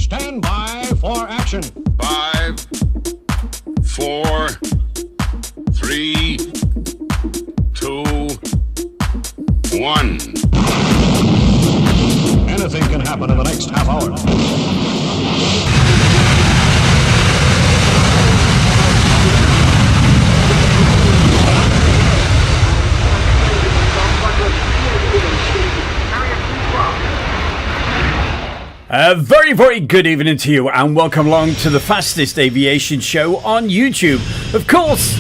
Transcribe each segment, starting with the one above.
Stand by for action. 5, 4, 3, 2, 1. Anything can happen in the next half hour. A very, very good evening to you and welcome along to the fastest aviation show on YouTube. Of course,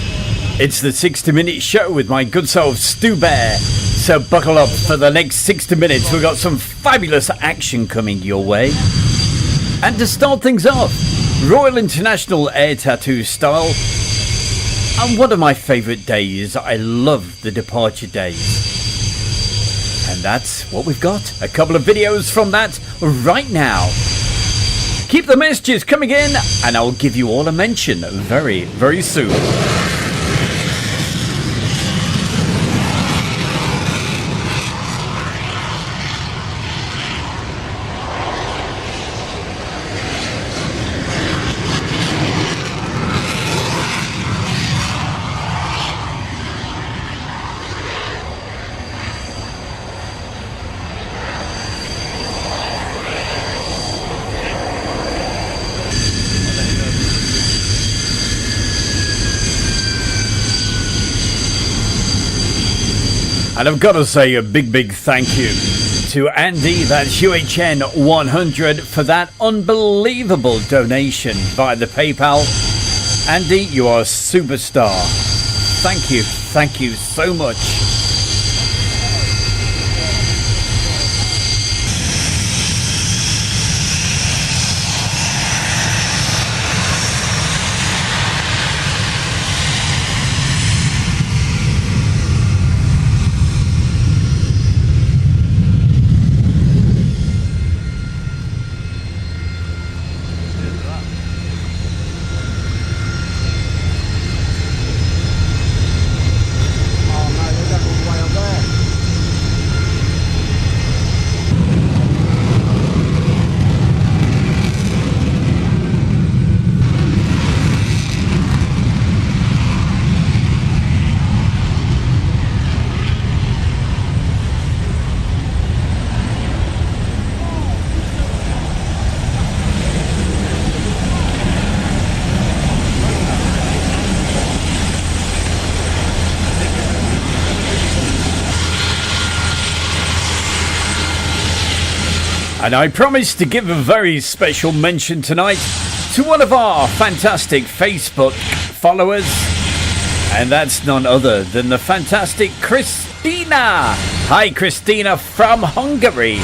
it's the 60-minute show with my good self, Stu Bear. So buckle up for the next 60 minutes. We've got some fabulous action coming your way. And to start things off, Royal International Air Tattoo style. And one of my favourite days, I love the departure days. And that's what we've got. A couple of videos from that right now. Keep the messages coming in and I'll give you all a mention very, very soon. And I've got to say a big, big thank you to Andy, that's UHN 100, for that unbelievable donation via the PayPal. Andy, you are a superstar. Thank you so much. And I promise to give a very special mention tonight to one of our fantastic Facebook followers. And that's none other than the fantastic Christina. Hi, Christina from Hungary.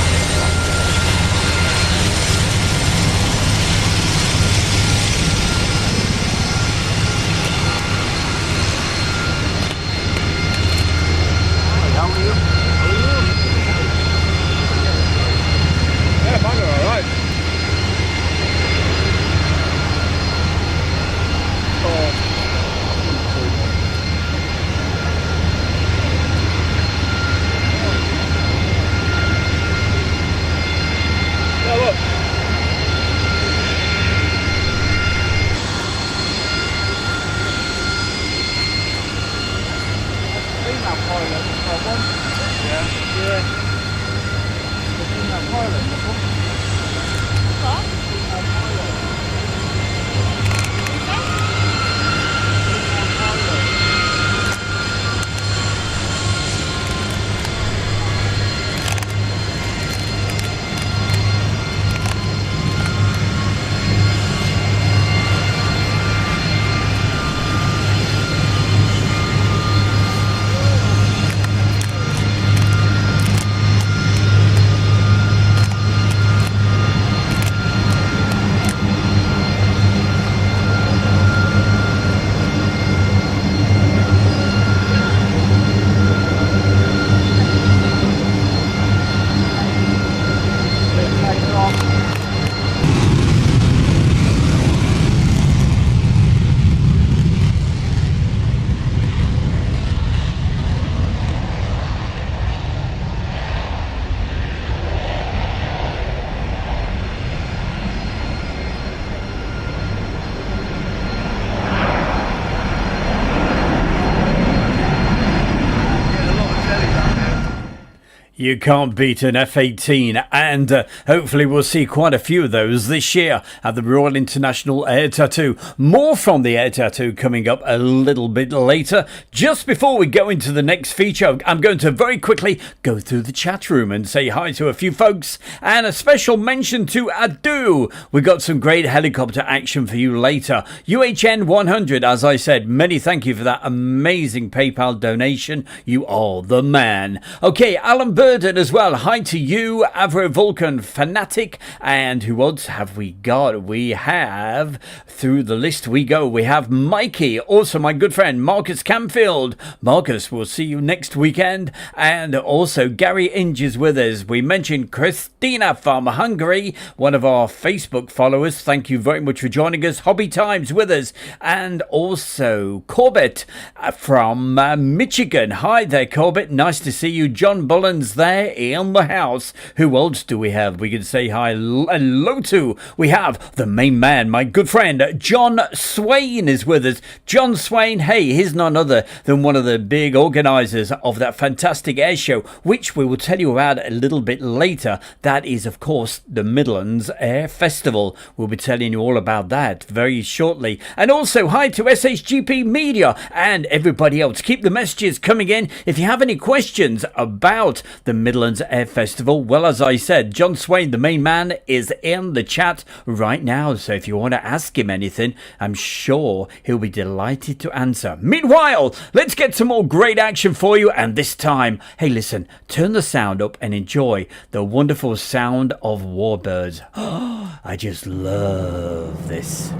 You can't beat an F-18, and hopefully we'll see quite a few of those this year at the Royal International Air Tattoo. More from the Air Tattoo coming up a little bit later. Just before we go into the next feature, I'm going to very quickly go through the chat room and say hi to a few folks, and a special mention to Adu. We got some great helicopter action for you later. UHN 100, as I said, many thank you for that amazing PayPal donation. You are the man. Okay, Alan Burden as well. Hi to you, Avro Vulcan Fanatic. And who else have we got? We have, through the list we go, we have Mikey, also my good friend Marcus Camfield. Marcus, we'll see you next weekend. And also Gary Inge is with us. We mentioned Christina from Hungary, one of our Facebook followers. Thank you very much for joining us. Hobby Times with us. And also Corbett from Michigan. Hi there, Corbett. Nice to see you. John Bullens there in the house. Who else do we have? We can say hello to. We have the main man, my good friend John Swain is with us. John Swain, hey, he's none other than one of the big organisers of that fantastic air show, which we will tell you about a little bit later. That is, of course, the Midlands Air Festival. We'll be telling you all about that very shortly. And also, hi to SHGP Media and everybody else. Keep the messages coming in. If you have any questions about the Midlands Air Festival, well, as I said, John Swain, the main man, is in the chat right now. So if you want to ask him anything, I'm sure he'll be delighted to answer. Meanwhile, let's get some more great action for you. And this time, hey, listen, turn the sound up and enjoy the wonderful sound of Warbirds. I just love this.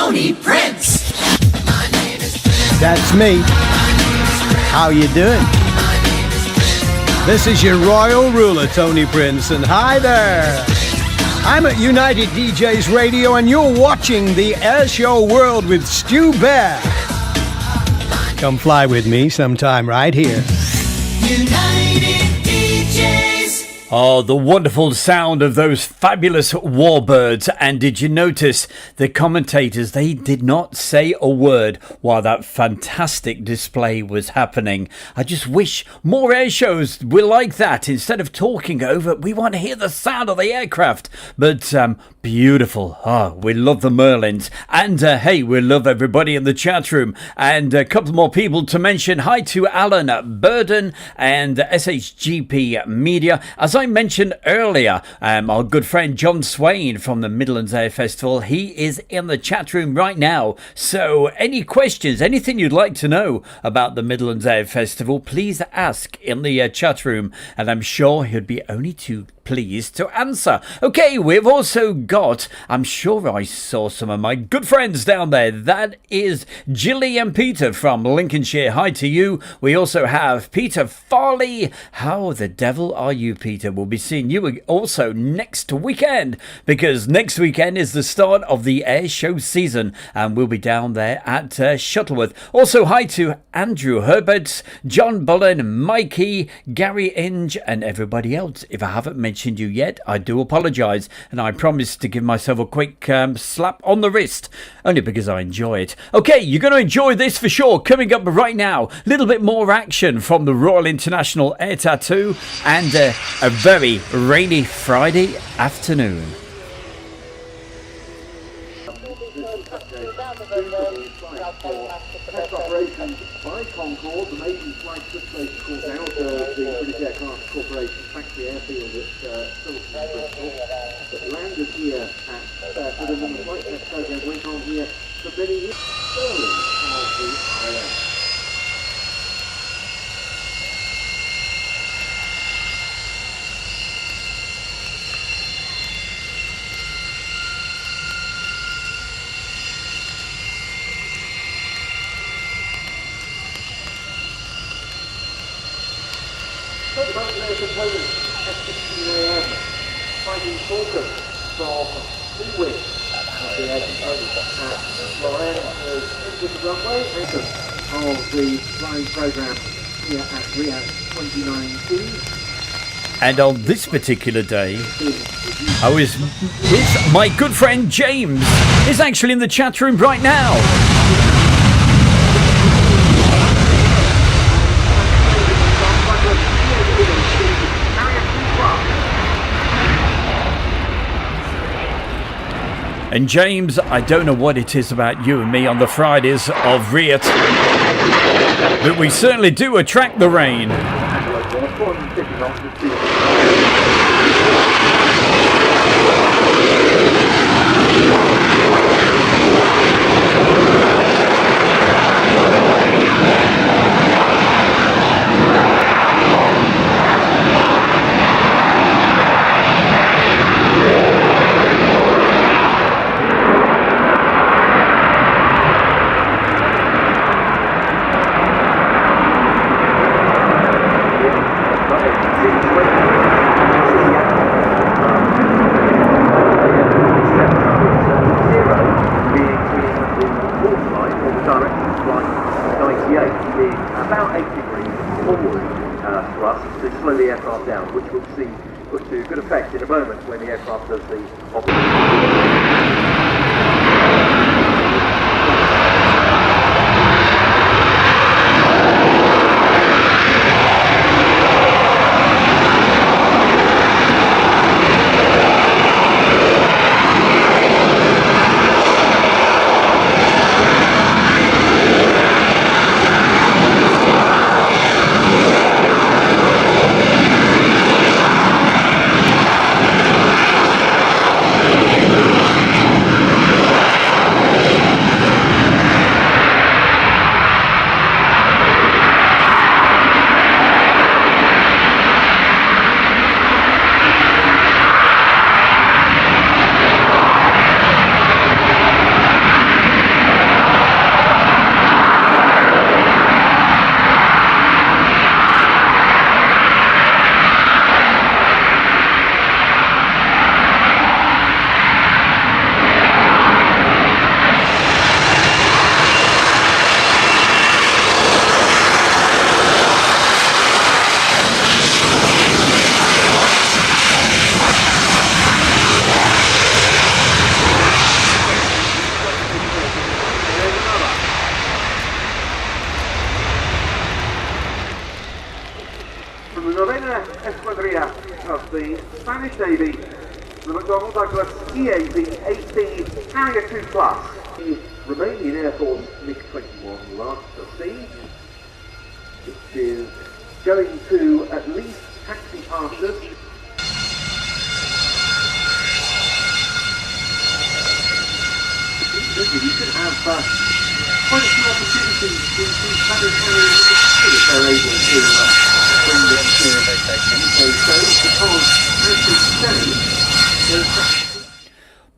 Tony Prince. That's me. How you doing? This is your royal ruler, Tony Prince, and hi there. I'm at United DJs Radio, and you're watching the Air Show World with Stu Bear. Come fly with me sometime right here. United DJs. Oh, the wonderful sound of those fabulous Warbirds. And did you notice the commentators, they did not say a word while that fantastic display was happening. I just wish more air shows were like that. Instead of talking over, we want to hear the sound of the aircraft. But beautiful. Oh, we love the Merlins. And hey, we love everybody in the chat room. And a couple more people to mention. Hi to Alan Burden and SHGP Media. As I mentioned earlier, our good friend John Swain from the Midlands Air Festival, he is in the chat room right now. So any questions, anything you'd like to know about the Midlands Air Festival, please ask in the chat room, and I'm sure he'd be only too pleased to answer. Okay, we've also got, I'm sure I saw some of my good friends down there. That is Gilly and Peter from Lincolnshire. Hi to you. We also have Peter Farley. How the devil are you, Peter? We'll be seeing you also next weekend, because next weekend is the start of the air show season, and we'll be down there at Shuttleworth. Also, hi to Andrew Herbert, John Bullen, Mikey, Gary Inge, and everybody else. If I haven't mentioned you yet, I do apologise, and I promise to give myself a quick slap on the wrist, only because I enjoy it. Okay, you're going to enjoy this for sure. Coming up right now, a little bit more action from the Royal International Air Tattoo, and a very rainy Friday afternoon. Test operations by Concorde, the maiden flight took place, of course, out of the British Aircraft Corporation factory airfield at Shuttleworth, Bristol, but landed here at Fairford, and then the flight test program went on here for many years. Sterling of the IS. Their components at 16 a.m. finding focus from the wing of the air components at Lorraine has entered the runway of the flying program here at Riyadh 2019. And on this particular day, I was with my good friend James. He's actually in the chat room right now. And James, I don't know what it is about you and me on the Fridays of Riyadh, but we certainly do attract the rain. British Navy, the McDonnell Douglas EAV-18 Harrier 2 Plus. The Romanian Air Force MiG-21 Lancaster C. It is going to at least taxi past us. You should have quite a few opportunities to kind of if they're able to bring them to UK shows, because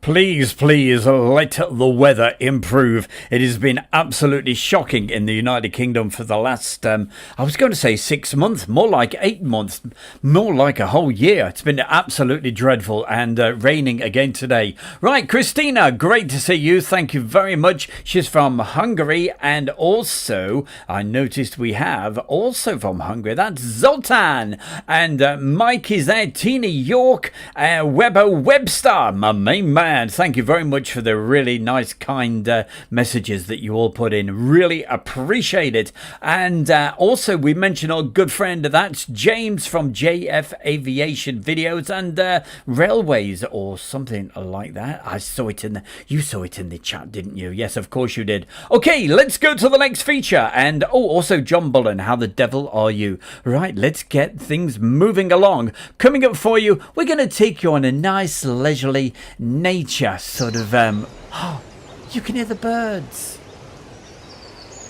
Please, please let the weather improve. It has been absolutely shocking in the United Kingdom for the last, I was going to say 6 months, more like 8 months, more like a whole year. It's been absolutely dreadful and raining again today. Right, Christina, great to see you. Thank you very much. She's from Hungary, and also I noticed we have also from Hungary. That's Zoltan, and Mike is there. Tina York, Webbo Webster, my main man. Thank you very much for the really nice, kind messages that you all put in. Really appreciate it. And also, we mentioned our good friend, that's James from JF Aviation Videos and Railways or something like that. I saw it in the, you saw it in the chat, didn't you? Yes, of course you did. Okay, let's go to the next feature. And also John Bullen, how the devil are you? Right, let's get things moving along. Coming up for you, we're going to take you on a nice, leisurely nature sort of oh, you can hear the birds,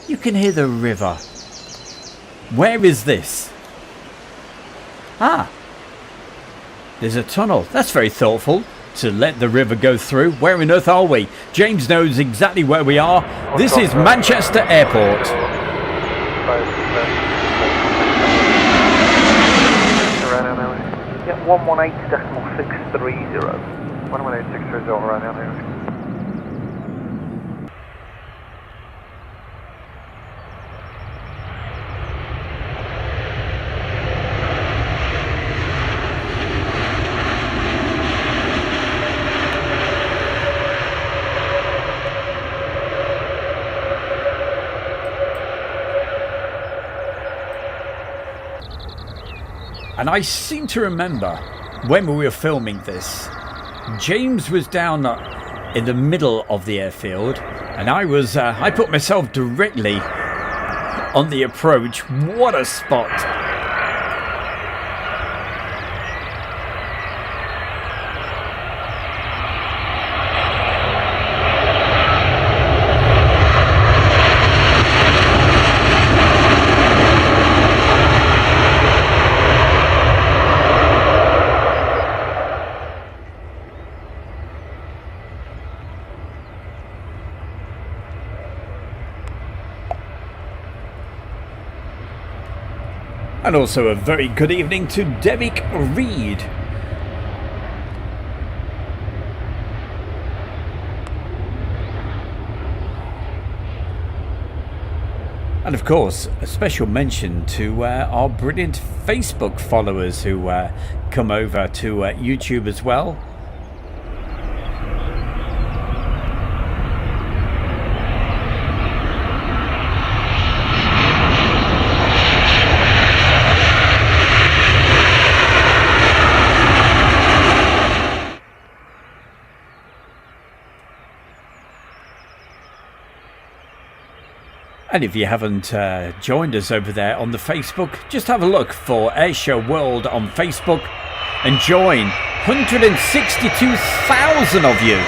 you can hear the river. Where is this? There's a tunnel. That's very thoughtful to let the river go through. Where on earth are we? James knows exactly where we are. This is Manchester Airport. Yeah, 118.630. 118.630 around here. And I seem to remember when we were filming this, James was down in the middle of the airfield, and I put myself directly on the approach. What a spot! And also a very good evening to Derek Reed. And of course, a special mention to our brilliant Facebook followers who come over to YouTube as well. And if you haven't joined us over there on the Facebook, just have a look for Airshow World on Facebook and join 162,000 of you.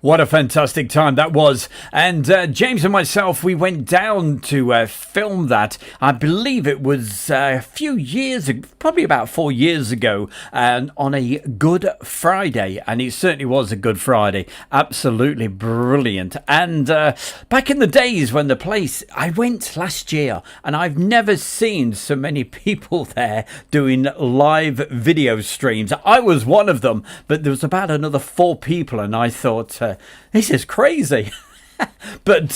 What a fantastic time that was. And James and myself, we went down to film that. I believe it was a few years, probably about 4 years ago, on a Good Friday. And it certainly was a Good Friday. Absolutely brilliant. And back in the days when the place, I went last year, and I've never seen so many people there doing live video streams. I was one of them, but there was about another 4 people, and I thought, this is crazy. But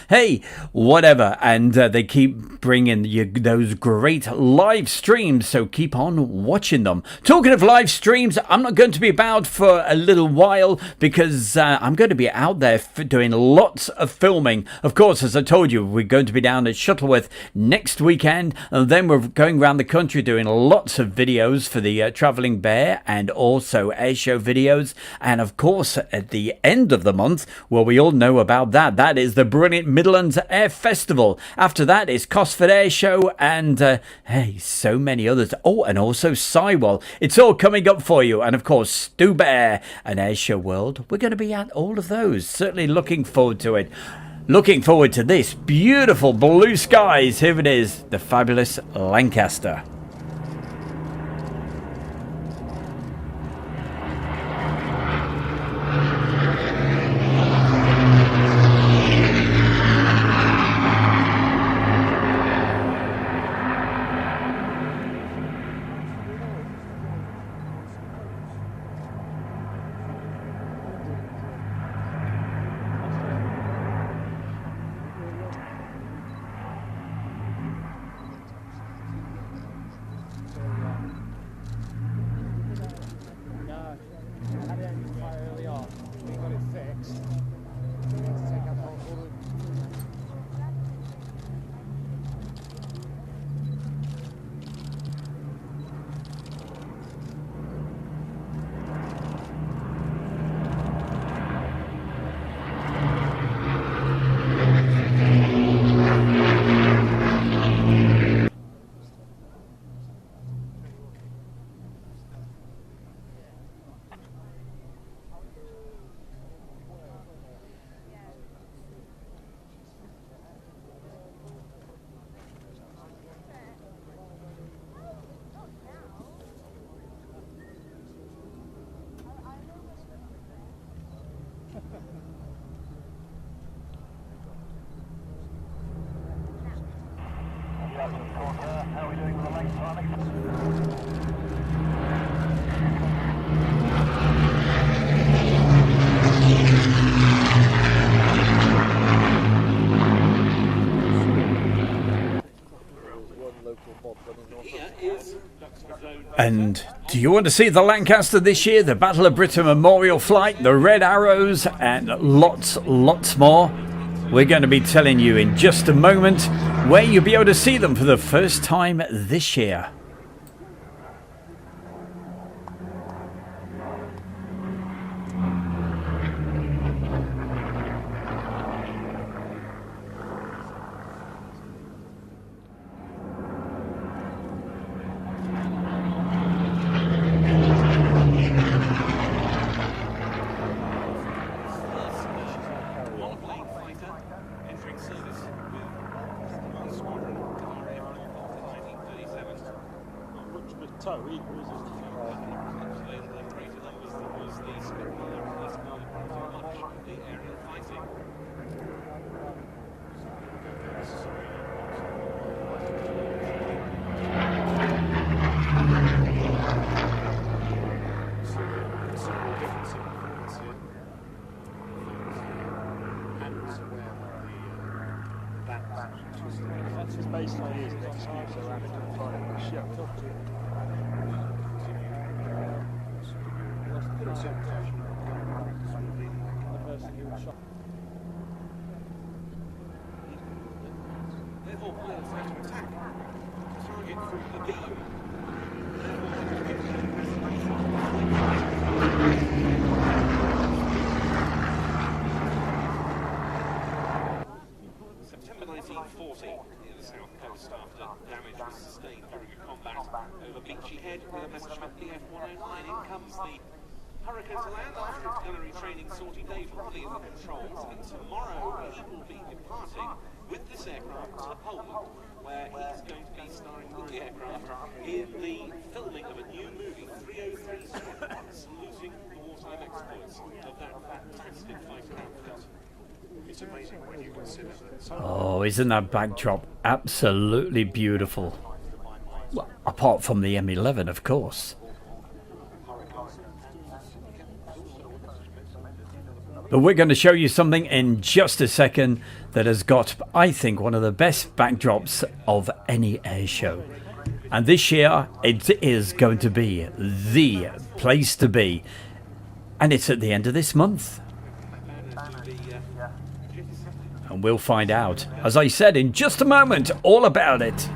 hey, whatever. And they keep bringing you those great live streams, so keep on watching them. Talking of live streams, I'm not going to be about for a little while because I'm going to be out there doing lots of filming. Of course, as I told you, we're going to be down at Shuttleworth next weekend, and then we're going around the country doing lots of videos for the Travelling Bear and also airshow videos. And of course, at the end of the month, well, we all know about that is the brilliant Midlands Air Festival. After that is Cosford Air Show and hey, so many others. Oh, and also Sywell. It's all coming up for you. And of course, Stu Bear and Airshow World. We're going to be at all of those. Certainly looking forward to it. Looking forward to this beautiful blue skies. Here it is, the fabulous Lancaster. And do you want to see the Lancaster this year, the Battle of Britain Memorial Flight, the Red Arrows, and lots more? We're going to be telling you in just a moment where you'll be able to see them for the first time this year. September 1940, near the south coast, after damage was sustained during a combat over Beachy Head with a Messerschmitt Bf-109. In comes the Hurricane to land after its gunnery training sortie. Dave Harley in the controls, and tomorrow he will be departing with this aircraft to Poland, where he's going to be starring with the aircraft in the filming of a new movie, 303 Squad, saluting the wartime exploits of that fantastic fighter outfit. It's amazing when you consider that. Oh, isn't that backdrop absolutely beautiful? Well, apart from the M11, of course. But we're going to show you something in just a second that has got, I think, one of the best backdrops of any air show. And this year, it is going to be the place to be. And it's at the end of this month. And we'll find out, as I said, in just a moment, all about it.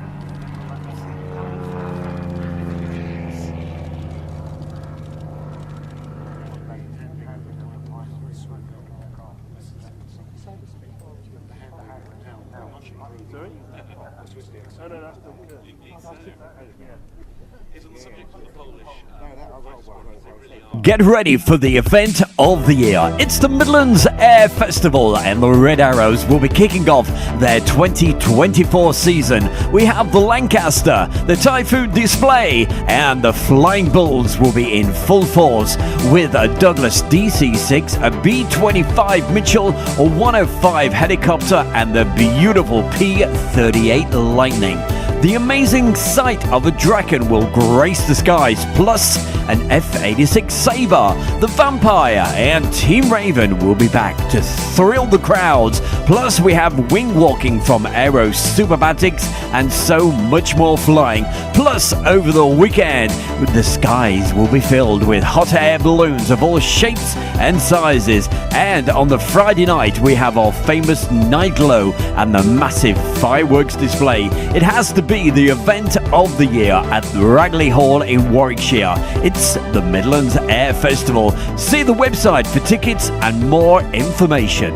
Get ready for the event of the year. It's the Midlands Air Festival, and the Red Arrows will be kicking off their 2024 season. We have the Lancaster, the Typhoon display, and the Flying Bulls will be in full force with a Douglas DC-6, a B-25 Mitchell, a 105 helicopter, and the beautiful P-38 Lightning. The amazing sight of a Draken will grace the skies, plus an F-86 Sabre, the Vampire, and Team Raven will be back to thrill the crowds. Plus we have wing walking from Aero Superbatics and so much more flying. Plus over the weekend, the skies will be filled with hot air balloons of all shapes and sizes. And on the Friday night, we have our famous night glow and the massive fireworks display. It has to be the event of the year at Ragley Hall in Warwickshire. It's the Midlands Air Festival. See the website for tickets and more information.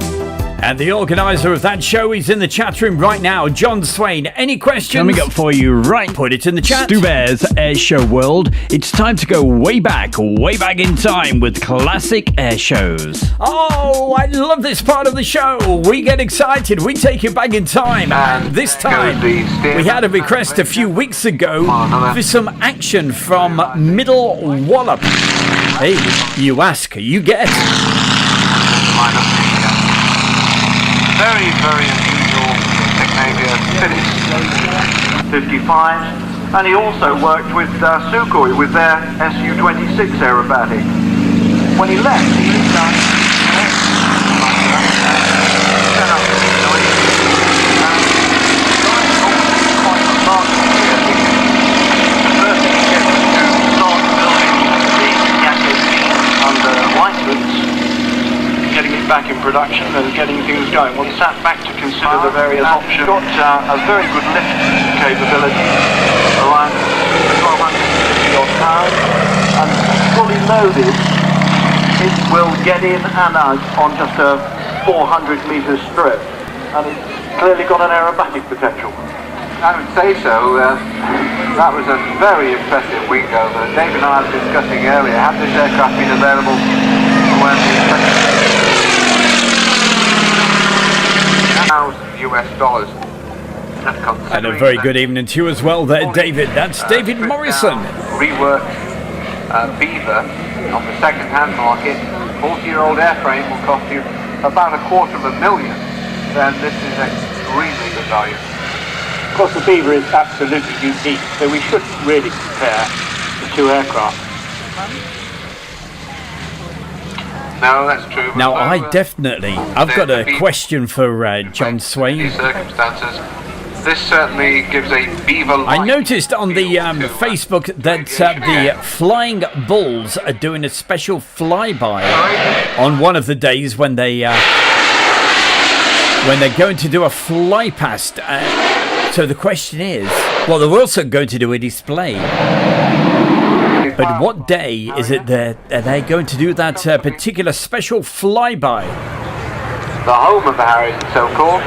And the organiser of that show is in the chat room right now, John Swain. Any questions? Coming up for you right. Put it in the chat. Stu Bear's Air Show World. It's time to go way back in time with classic air shows. Oh, I love this part of the show. We get excited. We take it back in time. And this time, we had a request a few weeks ago for some action from Middle Wallop. Hey, you ask, you get. Very, very unusual Technavia 55, and he also worked with Sukhoi with their Su-26 aerobatic. When he left, he moved down set up the quite remarkable here. The first thing he did was to start building the Yak-18 under license, getting it back in production and getting things going. Well, he sat back to consider the various options. Got a very good lift capability, around 1250 odd pounds, and fully loaded, it will get in and out on just a 400 metre strip, and it's clearly got an aerobatic potential. I would say so. That was a very impressive wing over. David and I were discussing earlier, had this aircraft been available when the $1,000 US. And a very good evening to you as well there, David. That's David Morrison. Reworked Beaver on the second-hand market, 40-year-old airframe will cost you about $250,000. Then this is extremely good value. Of course, the Beaver is absolutely unique, so we shouldn't really compare the two aircraft. No, that's true. Now, I've got a question for John Swain. Circumstances, this certainly gives a Beaver. I noticed on the Facebook that the Flying Bulls are doing a special flyby on one of the days when they're going to do a fly past. So the question is, well, they're also going to do a display. But what day is it that they're going to do that particular special flyby? The home of the Harriers, so-called.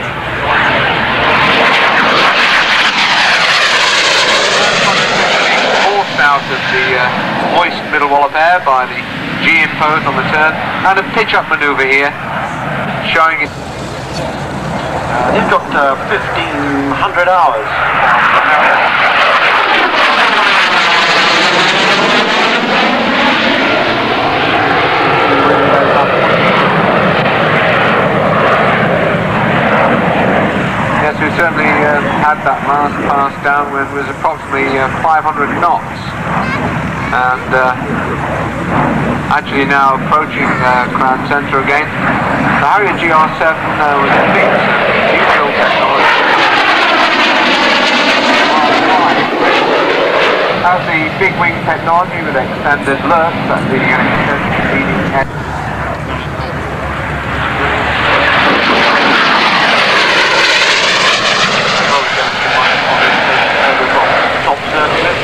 Forced out of the moist Middle Wallop air by the G-impose on the turn, and a pitch-up manoeuvre here, showing it. He's got 1,500 hours. Yes, we certainly had that last pass down when it was approximately 500 knots. And actually now approaching Crown Centre again. The Harrier GR7 was a big fuel technology. Has the big wing technology with extended lurks, that's the leading edge. Top surfaces.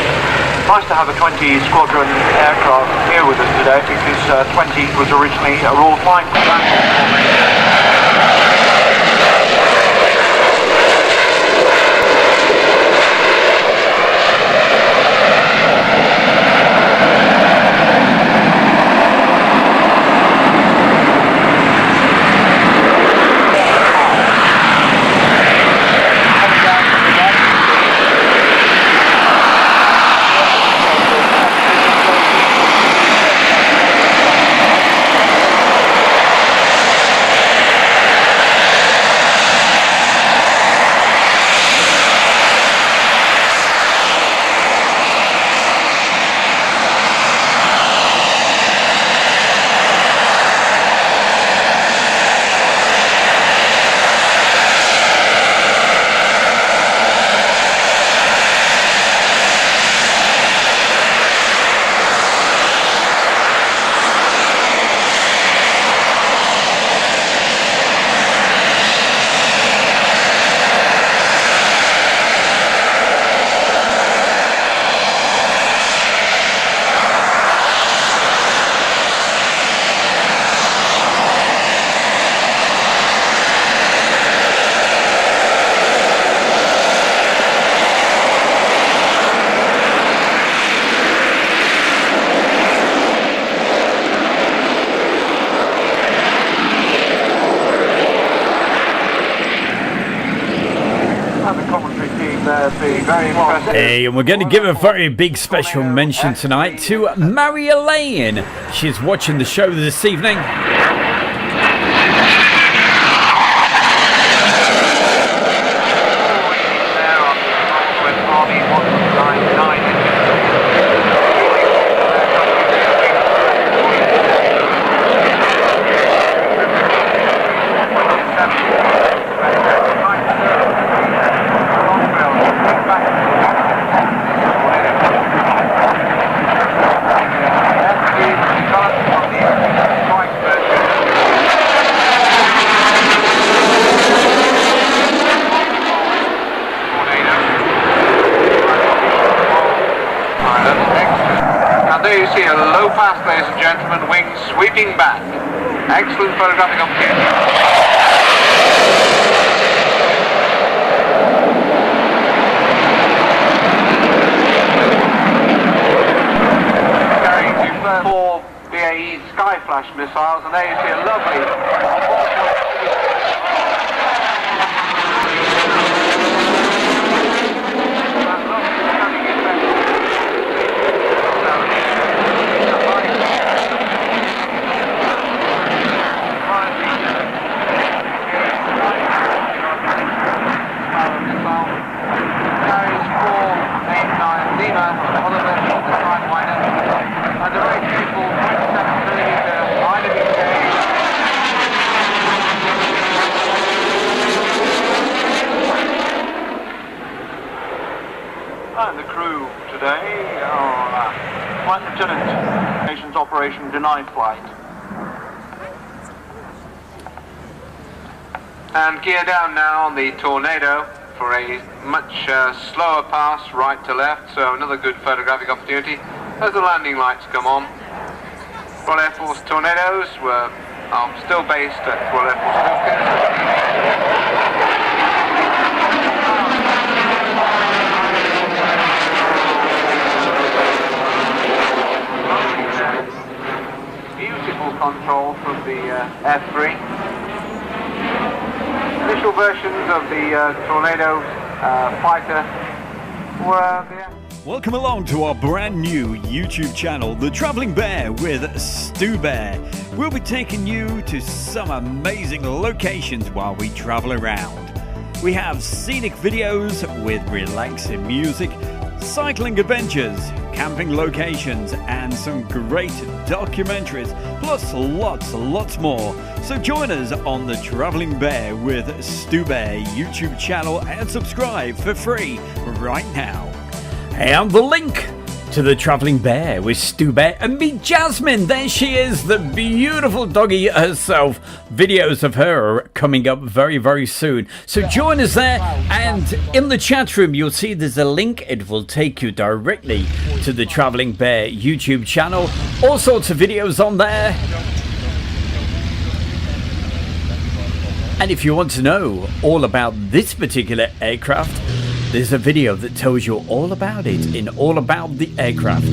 Nice to have a 20 squadron aircraft here with us today because 20 was originally a Royal Flying Corps. Hey, and we're going to give a very big special mention tonight to Mary Elaine. She's watching the show this evening. Ladies and gentlemen, wings sweeping back. Excellent photographic opportunity. Carrying 4 BAE Skyflash missiles, and there you see a lovely Operation Denied Flight. And gear down now on the Tornado for a much slower pass right to left, so another good photographic opportunity as the landing lights come on. Royal Air Force Tornadoes are still based at Royal Air Force. full control from the F3. Initial versions of the Tornado fighter were the... Welcome along to our brand new YouTube channel, The Travelling Bear with Stu Bear. We'll be taking you to some amazing locations while we travel around. We have scenic videos with relaxing music, cycling adventures, camping locations, and some great documentaries, plus lots more. So join us on The Travelling Bear with Stu Bear YouTube channel and subscribe for free right now. And the link to The Travelling Bear with Stu Bear, and meet Jasmine. There she is, the beautiful doggy herself. Videos of her are coming up very soon. So join us there, and in the chat room you'll see there's a link. It will take you directly to The Travelling Bear YouTube channel. All sorts of videos on there. And if you want to know all about this particular aircraft, there's a video that tells you all about it in All About the Aircraft.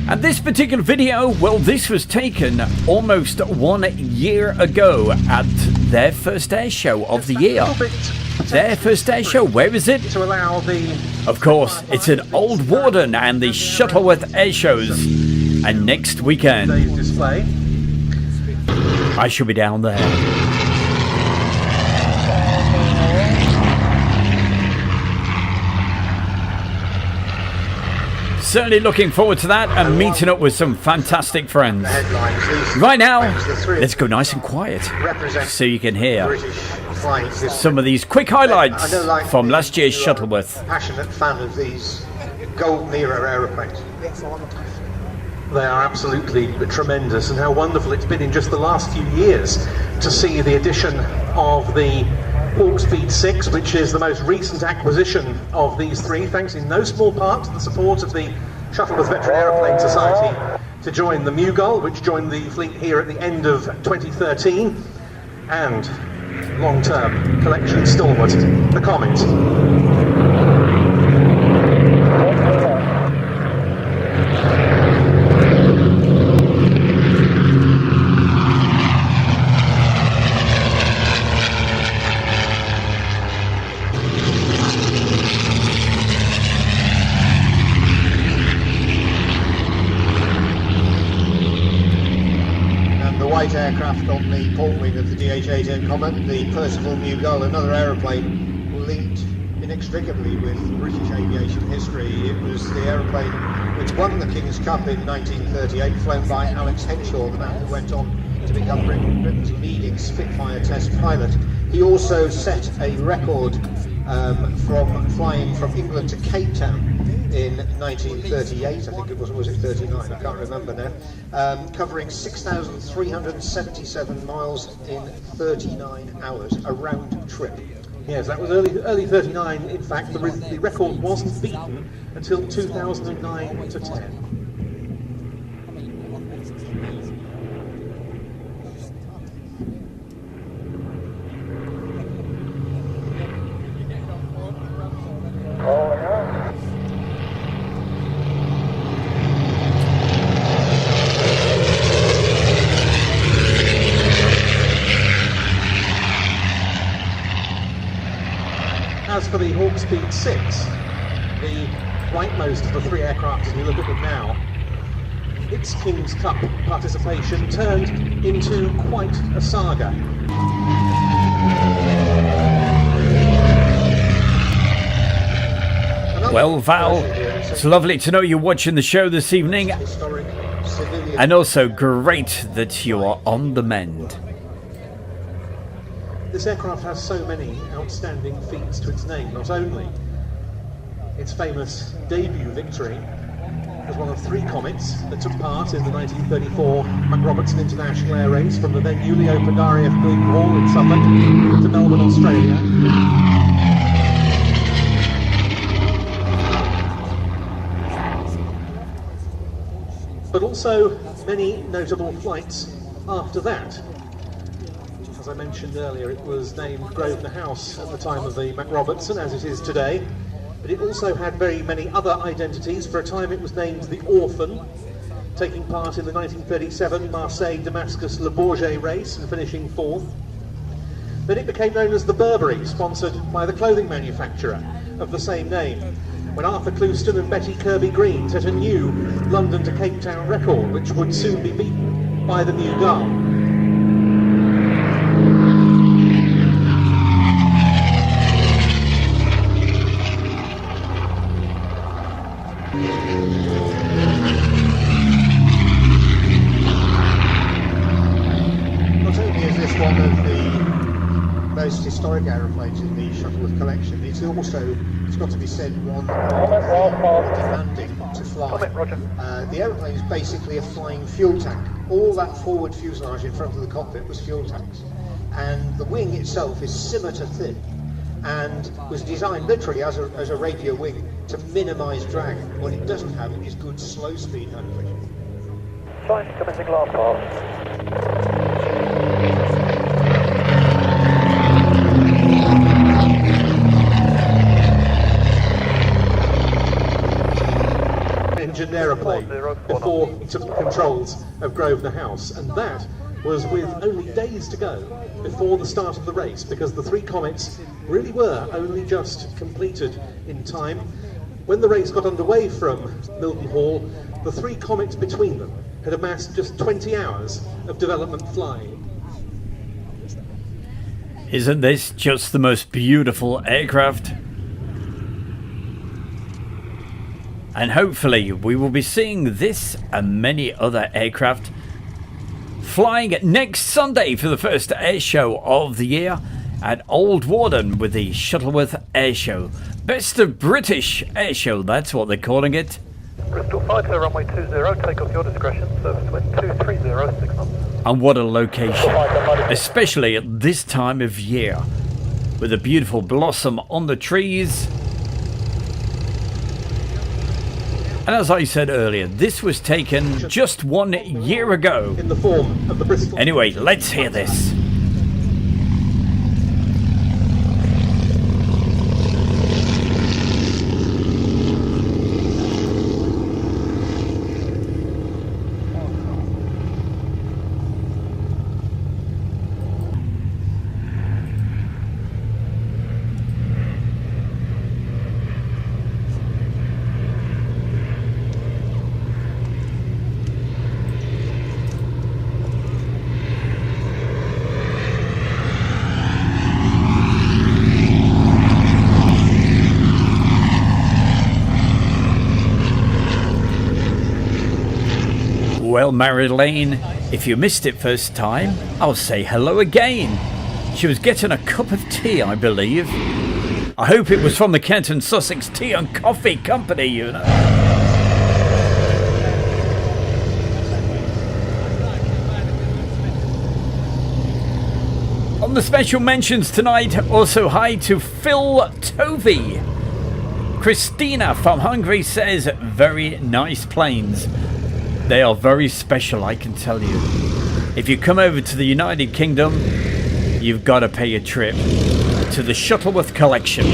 And this particular video, well, this was taken almost 1 year ago at their first air show of the year. Their first air show, where is it? Of course, it's at Old Warden and the Shuttleworth air shows. And next weekend, I shall be down there. Certainly looking forward to that and meeting up with some fantastic friends. Right now, let's go nice and quiet so you can hear some of these quick highlights from last year's Shuttleworth. Passionate fan of these golden era aeroplanes. They are absolutely tremendous, and how wonderful it's been in just the last few years to see the addition of the Hawkspeed 6, which is the most recent acquisition of these three, thanks in no small part to the support of the Shuttleworth Veteran Aeroplane Society, to join the Mughal, which joined the fleet here at the end of 2013, and long-term collection stalwart, the Comet. Aircraft on the port wing of the DH-8 Comet, the Percival Mughal, another aeroplane linked inextricably with British aviation history. It was the aeroplane which won the King's Cup in 1938, flown by Alex Henshaw, the man who went on to become Britain's leading Spitfire test pilot. He also set a record from flying from England to Cape Town in 1938, I think it was it 39? I can't remember now. Covering 6,377 miles in 39 hours, a round trip. Yes, that was early 39. In fact, the record wasn't beaten until 2009 to 10. As for the Hawkspeed 6, the rightmost of the three aircraft as we look at them now, its King's Cup participation turned into quite a saga. Well, Val, it's lovely to know you're watching the show this evening, and also great that you are on the mend. This aircraft has so many outstanding feats to its name, not only its famous debut victory as one of three Comets that took part in the 1934 McRobertson International Air Race from the then newly opened RAF Building Hall in Suffolk to Melbourne, Australia. But also many notable flights after that. As I mentioned earlier, it was named Grosvenor House at the time of the McRobertson, as it is today. but it also had very many other identities. For a time it was named the Orphan, taking part in the 1937 Marseille-Damascus-Le Bourget race and finishing 4th. Then it became known as the Burberry, sponsored by the clothing manufacturer of the same name, when Arthur Clouston and Betty Kirby Green set a new London to Cape Town record, which would soon be beaten by the New Gull. Not only is this one of the most historic aeroplanes in the Shuttleworth collection, it's also, it's got to be said, one more demanding to fly. The aeroplane is basically a flying fuel tank. All that forward fuselage in front of the cockpit was fuel tanks, and the wing itself is scimitar thin and was designed literally as a radio wing to minimise drag. What it doesn't have is good slow speed handling. Trying to come into glass pass. Engine aeroplane before he took the controls of Grosvenor House, and that was with only days to go before the start of the race, because the 3 Comets really were only just completed in time. When the race got underway from Milton Hall, the 3 Comets between them had amassed just 20 hours of development flying. Isn't this just the most beautiful aircraft? And hopefully we will be seeing this and many other aircraft flying next Sunday for the first air show of the year at Old Warden with the Shuttleworth Air Show. Best of British Air Show, that's what they're calling it. Bristol Fighter, runway 20, take off your discretion, service wind 230, 6 knots. And what a location, especially at this time of year, with a beautiful blossom on the trees. And as I said earlier, this was taken just 1 year ago. In the form of the Bristol. Anyway, let's hear this. Well, Mary Lane, if you missed it first time, I'll say hello again. She was getting a cup of tea, I believe. I hope it was from the Kent and Sussex Tea and Coffee Company, you know. On the special mentions tonight, also hi to Phil Tovey. Christina from Hungary says, very nice planes. They are very special, I can tell you. If you come over to the United Kingdom, you've got to pay a trip to the Shuttleworth collection.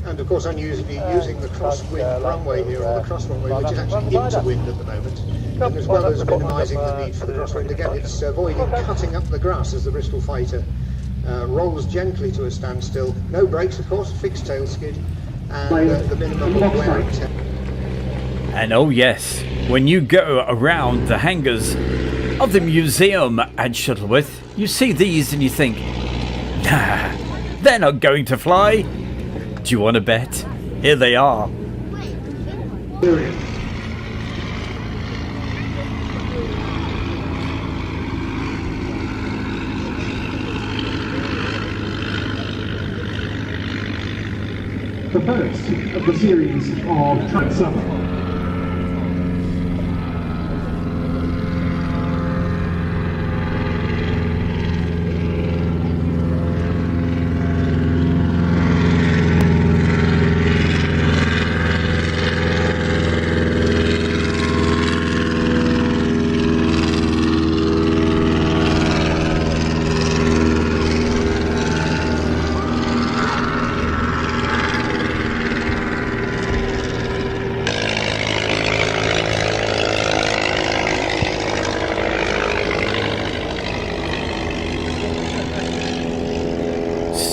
And of course unusually using the crosswind runway here, or the cross runway, which is actually into wind at the moment, and as well as minimising the need for the crosswind. Again, it's avoiding cutting up the grass as the Bristol Fighter rolls gently to a standstill. No brakes, of course, fixed tail skid, and the minimum of wear and tear. And oh yes, when you go around the hangars of the museum at Shuttleworth, you see these and you think, nah, they're not going to fly. Do you want to bet? Here they are. The first of the series of Transummer.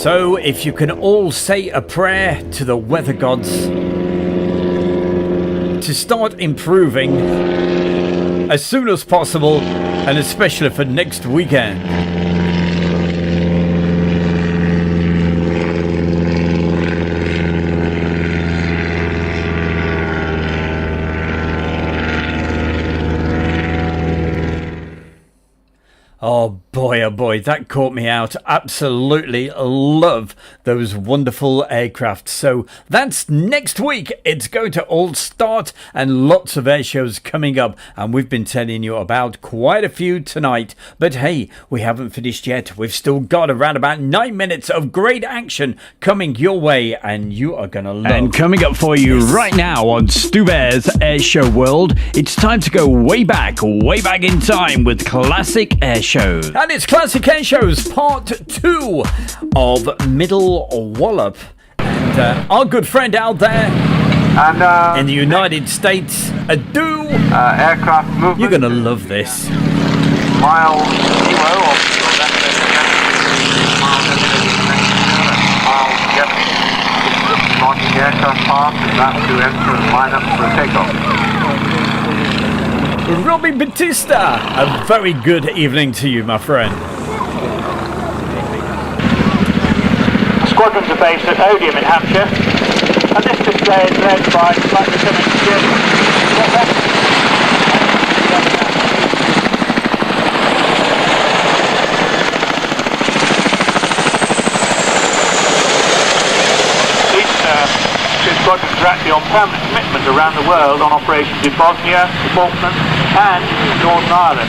So, if you can all say a prayer to the weather gods to start improving as soon as possible, and especially for next weekend. Oh boy, that caught me out. Absolutely love those wonderful aircraft. So that's next week. It's going to all start, and lots of air shows coming up. And we've been telling you about quite a few tonight. But hey, we haven't finished yet. We've still got around about 9 minutes of great action coming your way, and you are going to love. And coming up for you right now on Stu Bear's Air Show World, it's time to go way back in time with classic air shows. And it's Classic Air Shows Part 2 of Middle Wallop. And our good friend out there in the United States, Adu, aircraft movement. you're going to love this. Miles kilo of launching aircraft path is about to enter and line up for takeoff. Robbie Batista, a very good evening to you, my friend. Squadrons are based at Odium in Hampshire, and this display is led by Flight Lieutenant Jim. Two squadrons are actually on permanent commitment around the world on operations in Bosnia, the Falklands and Northern Ireland.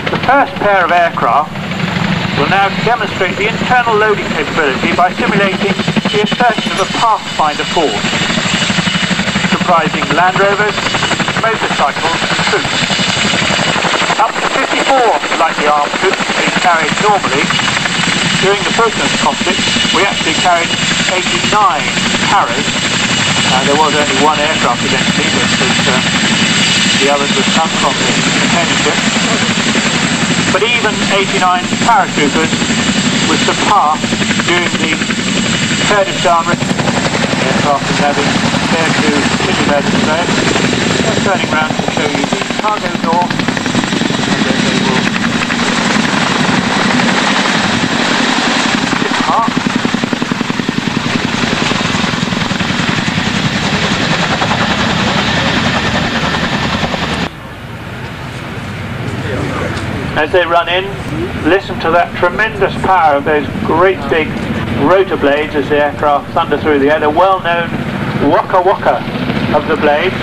The first pair of aircraft will now demonstrate the internal loading capability by simulating the insertion of a Pathfinder force, comprising Land Rovers, motorcycles and troops. Up to 54 lightly armed troops are being carried normally. During the Falklands conflict, we actually carried 89 Paras. There was only one aircraft eventually, but the others were come from the container ship. But even 89 paratroopers were surpassed during the Kurdistan aircraft is having prepared to continue their display. They're turning around to show you the cargo door, and then they will depart. As they run in, listen to that tremendous power of those great big rotor blades as the aircraft thunder through the air. The well-known waka waka of the blades.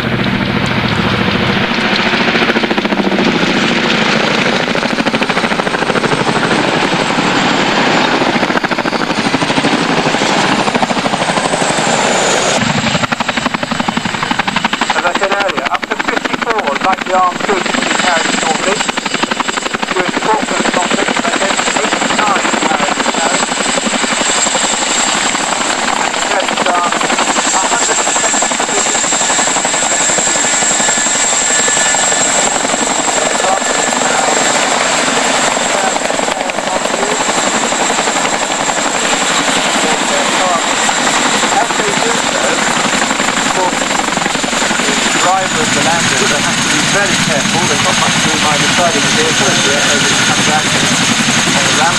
As I said earlier, up to 54 lightly armed troops will be carried normally. During the Falklands conflict, they had 89 Paras carried. And in Kurdistan, 120 divisions by the side of the vehicle as the aircraft comes out on the ramp.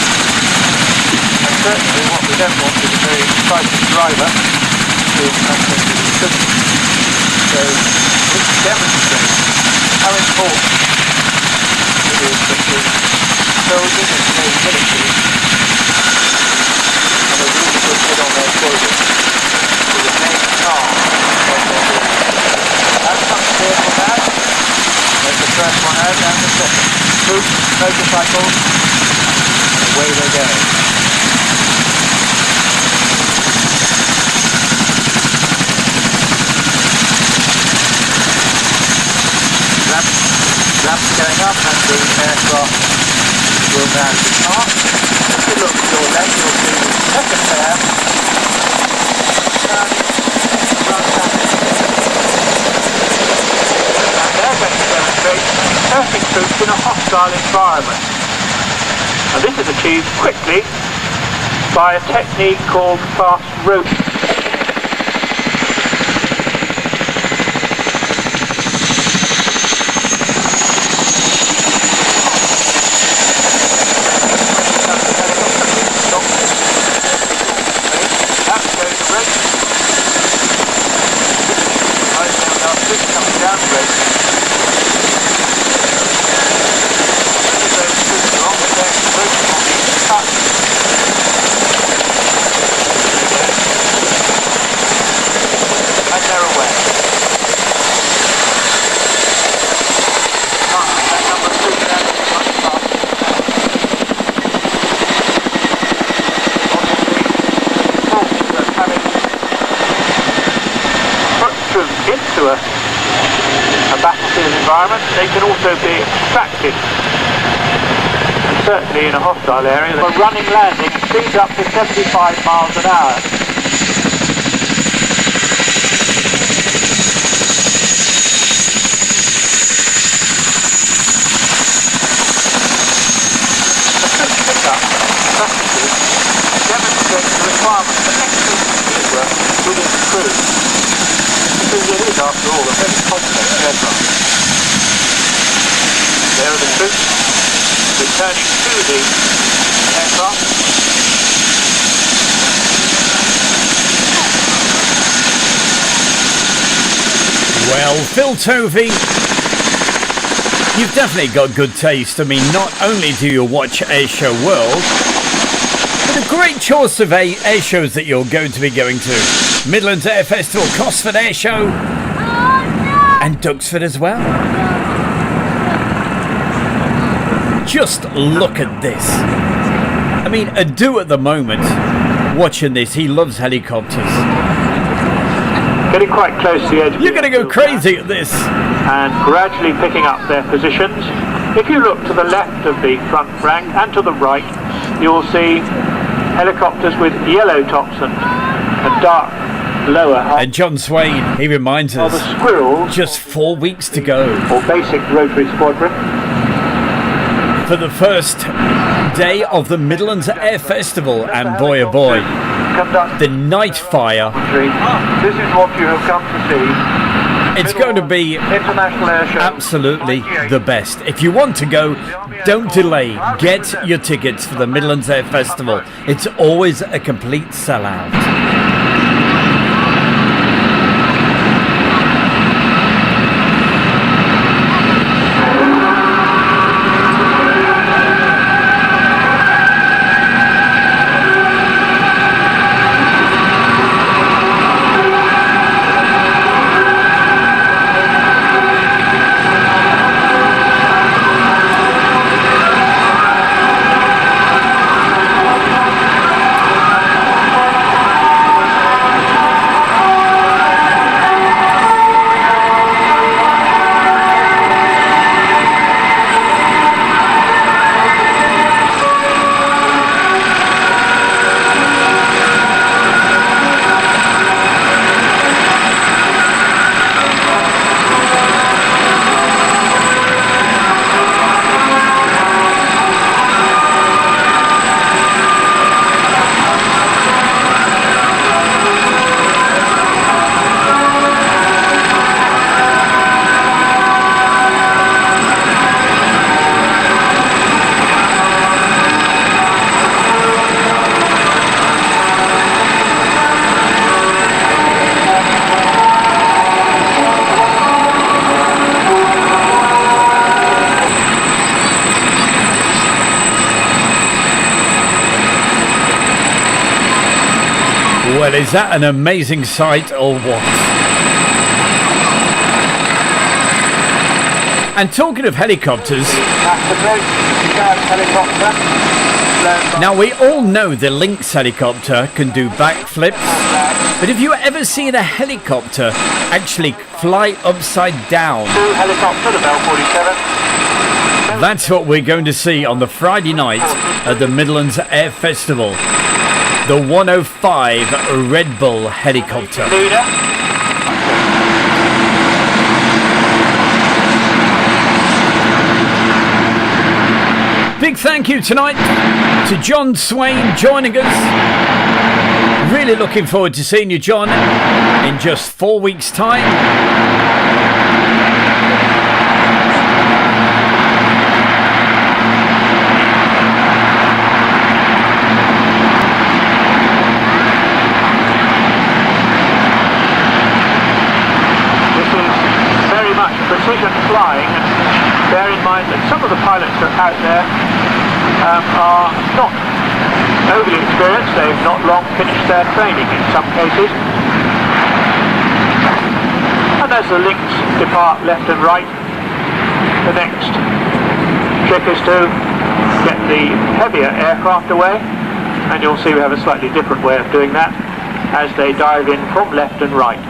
And certainly what we don't want is a very excited driver doing something that he shouldn't. So this demonstrates how important it is that the soldiers and the military have a really good head on their shoulders to remain calm when they're doing it. That's some vehicle now. There's the first one out and the second. Troops, motorcycles, away they go. Ramps going up and the aircraft will now depart. If you look to your left, you'll see the second pair turning run back. And they're going to demonstrate perfect troops in a hostile environment. And this is achieved quickly by a technique called fast rope. Into a battlefield environment, they can also be extracted. And certainly in a hostile area, a running landing speeds up to 75 miles an hour. The switch pickup practices demonstrate the requirement for excellent teamwork within the crew. Because it is, after all, a very complex aircraft. There are the troops returning to the aircraft. Well, Phil Tovey, you've definitely got good taste. I mean, not only do you watch Airshow World, but a great choice of air shows that you're going to be going to. Midlands Air Festival, Cosford Air Show, and Duxford as well. Just look at this. I mean, Adu at the moment, watching this, he loves helicopters. Getting quite close to the edge. You're going to go crazy at this. And gradually picking up their positions. If you look to the left of the front rank and to the right, you'll see helicopters with yellow tops and a dark lower half. And John Swain, he reminds us, the Squirrels, just 4 weeks to go. Or basic rotary squadron. For the first day of the Midlands Air Festival, and boy oh boy, the night fire. This is what you have come to see. It's going to be International Air Show, absolutely the best. If you want to go, don't delay. Get your tickets for the Midlands Air Festival. It's always a complete sellout. Well, is that an amazing sight or what? And talking of helicopters, now we all know the Lynx helicopter can do backflips, but have you ever seen a helicopter actually fly upside down? Helicopter, the Bell 47. That's what we're going to see on the Friday night at the Midlands Air Festival. The 105 Red Bull helicopter. Big thank you tonight to John Swain joining us. Really looking forward to seeing you, John, in just 4 weeks' time. Precision flying, and bear in mind that some of the pilots that are out there are not overly experienced. They've not long finished their training in some cases. And as the links depart left and right, the next trick is to get the heavier aircraft away, and you'll see we have a slightly different way of doing that as they dive in from left and right.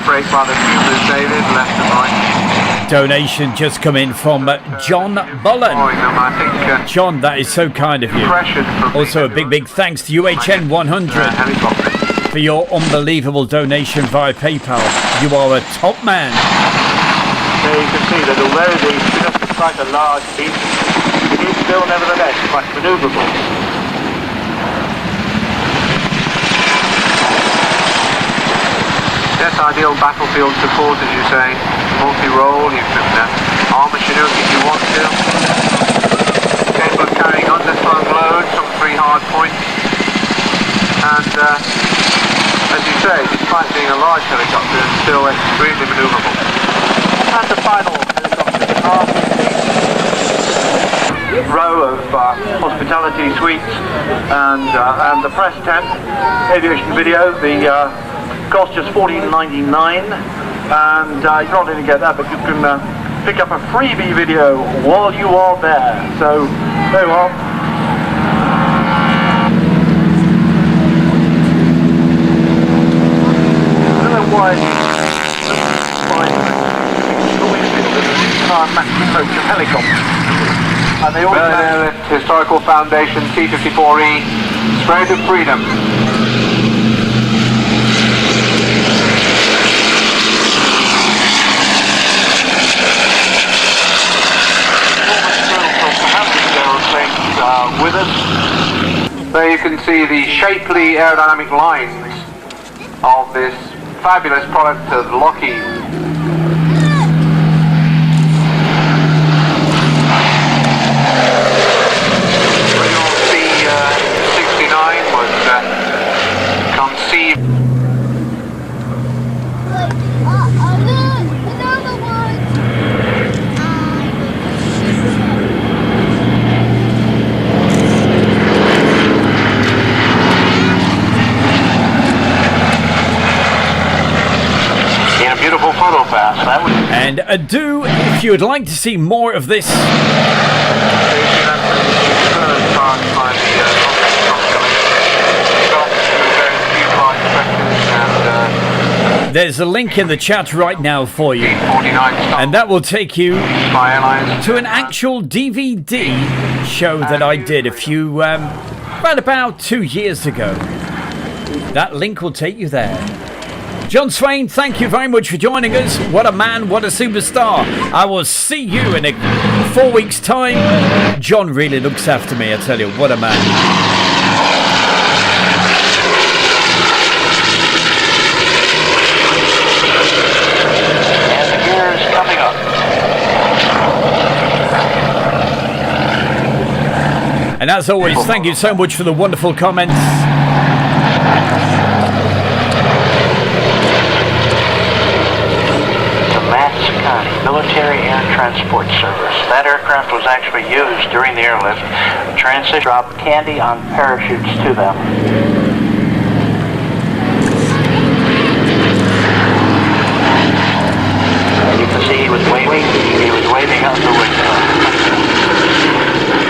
Break by the Cubers, David, left and right. Donation just come in from John Bullen. John, that is so kind of you. Also a big thanks to UHN 100 for your unbelievable donation via PayPal. You are a top man. There you can see that although the Chinook is quite a large piece, it is still nevertheless quite manoeuvrable. Yes, ideal battlefield support, as you say. Multi-role, you can arm a Chinook if you want to. Capable of carrying underslung loads from 3 hard points. And, as you say, despite being a large helicopter, it's still extremely manoeuvrable. And the final helicopter row of hospitality suites and the press tent, aviation video, the cost just $14.99, and you not only get that, but you can pick up a freebie video while you are there. So there you are. I don't know why massive approach of helicopters, and they all have historical foundation T-54E, Spirit of Freedom. With us. There you can see the shapely aerodynamic lines of this fabulous product of Lockheed. You'll see 69 was conceived. And if you would like to see more of this, there's a link in the chat right now for you, and that will take you to an actual DVD show that I did right about 2 years ago. That link will take you there. John Swain, thank you very much for joining us. What a man, what a superstar. I will see you in 4 weeks' time. John really looks after me, I tell you. What a man. And the gears coming up. And as always, thank you so much for the wonderful comments. Military Air Transport Service. That aircraft was actually used during the airlift. Transit dropped candy on parachutes to them. You can see he was waving. He was waving out the window.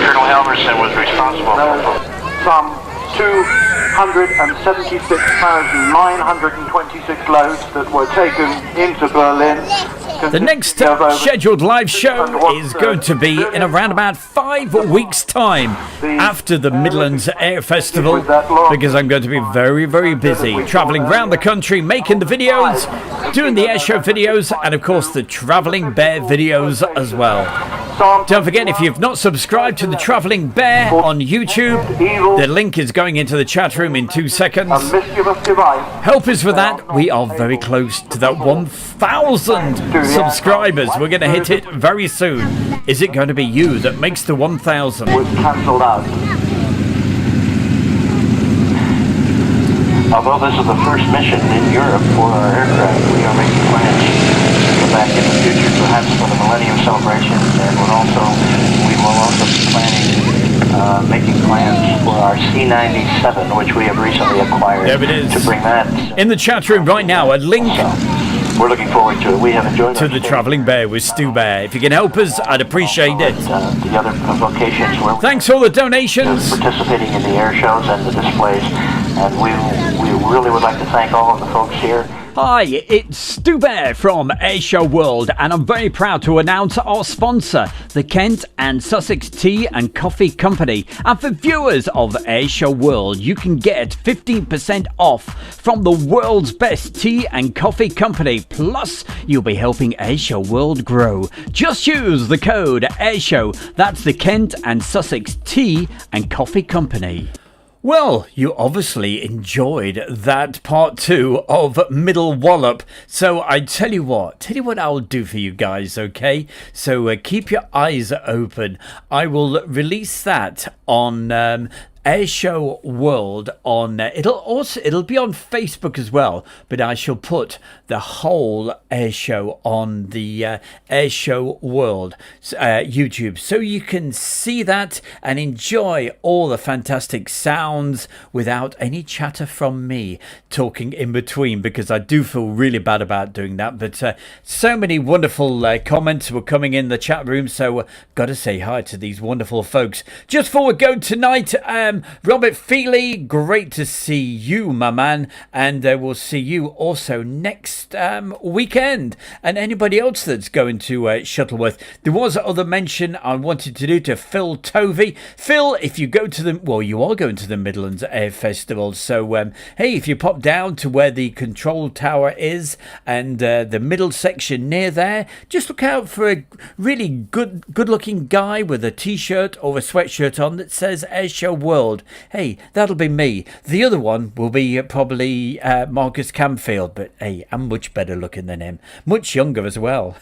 Colonel Halverson was responsible for Some 276,926 loads that were taken into Berlin. The next scheduled live show is going to be in around about 5 weeks' time after the Midlands Air Festival, because I'm going to be very, very busy travelling around the country, making the videos, doing the airshow videos, and of course the Travelling Bear videos as well. Don't forget, if you've not subscribed to the Travelling Bear on YouTube, the link is going into the chat room in 2 seconds. Help us with that. We are very close to that 1,000 subscribers. We're going to hit it very soon. Is it going to be you that makes the 1,000? Was cancelled out. Although this is the first mission in Europe for our aircraft, we are making plans to go back in the future, perhaps for the Millennium Celebration, and we will also be making plans for our C-97, which we have recently acquired. There it is. To bring that in the chat room right now, a link. We're looking forward to it. We have enjoyed to the Travelling Bear with Stu Bear. If you can help us, I'd appreciate it. The other locations where thanks for all the donations. Participating in the air shows and the displays, and we really would like to thank all of the folks here. Hi, it's Stu Bear from Airshow World, and I'm very proud to announce our sponsor, the Kent and Sussex Tea and Coffee Company. And for viewers of Airshow World, you can get 15% off from the world's best tea and coffee company. Plus, you'll be helping Airshow World grow. Just use the code Airshow. That's the Kent and Sussex Tea and Coffee Company. Well, you obviously enjoyed that part 2 of Middle Wallop. So I tell you what I'll do for you guys, okay? So keep your eyes open. I will release that on Airshow World on it'll be on Facebook as well, but I shall put the whole airshow on the Airshow World YouTube, so you can see that and enjoy all the fantastic sounds without any chatter from me talking in between, because I do feel really bad about doing that. But so many wonderful comments were coming in the chat room, so gotta say hi to these wonderful folks. Just before we go tonight, Robert Feely, great to see you, my man, and we'll see you also next weekend. And anybody else that's going to Shuttleworth, there was other mention I wanted to do to Phil Tovey. Phil, if you go to you are going to the Midlands Air Festival, so hey, if you pop down to where the control tower is and the middle section near there, just look out for a really good looking guy with a t-shirt or a sweatshirt on that says Airshow World. Hey, that'll be me. The other one will be probably Marcus Camfield, but hey, I'm much better looking than him. Much younger as well.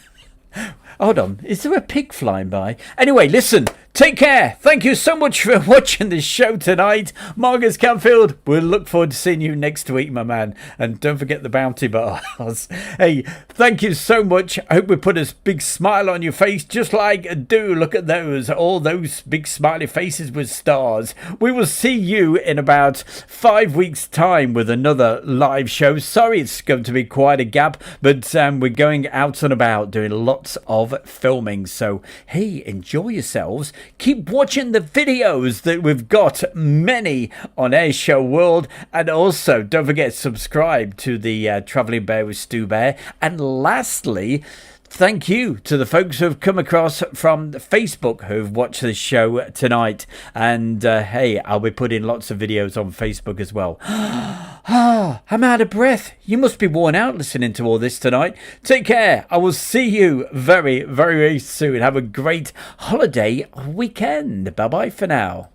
Hold on, is there a pig flying by? Anyway, listen, take care. Thank you so much for watching the show tonight. Marcus Camfield, we'll look forward to seeing you next week, my man. And don't forget the bounty bars. Hey, thank you so much. I hope we put a big smile on your face, just like do. Look at those, all those big smiley faces with stars. We will see you in about 5 weeks' time with another live show. Sorry, it's going to be quite a gap, but we're going out and about doing lots of filming. So, hey, enjoy yourselves. Keep watching the videos that we've got, many on Airshow World, and also don't forget to subscribe to the Travelling Bear with Stu Bear. And lastly, thank you to the folks who have come across from Facebook who've watched the show tonight. And hey, I'll be putting lots of videos on Facebook as well. I'm out of breath. You must be worn out listening to all this tonight. Take care. I will see you very, very, very soon. Have a great holiday weekend. Bye-bye for now.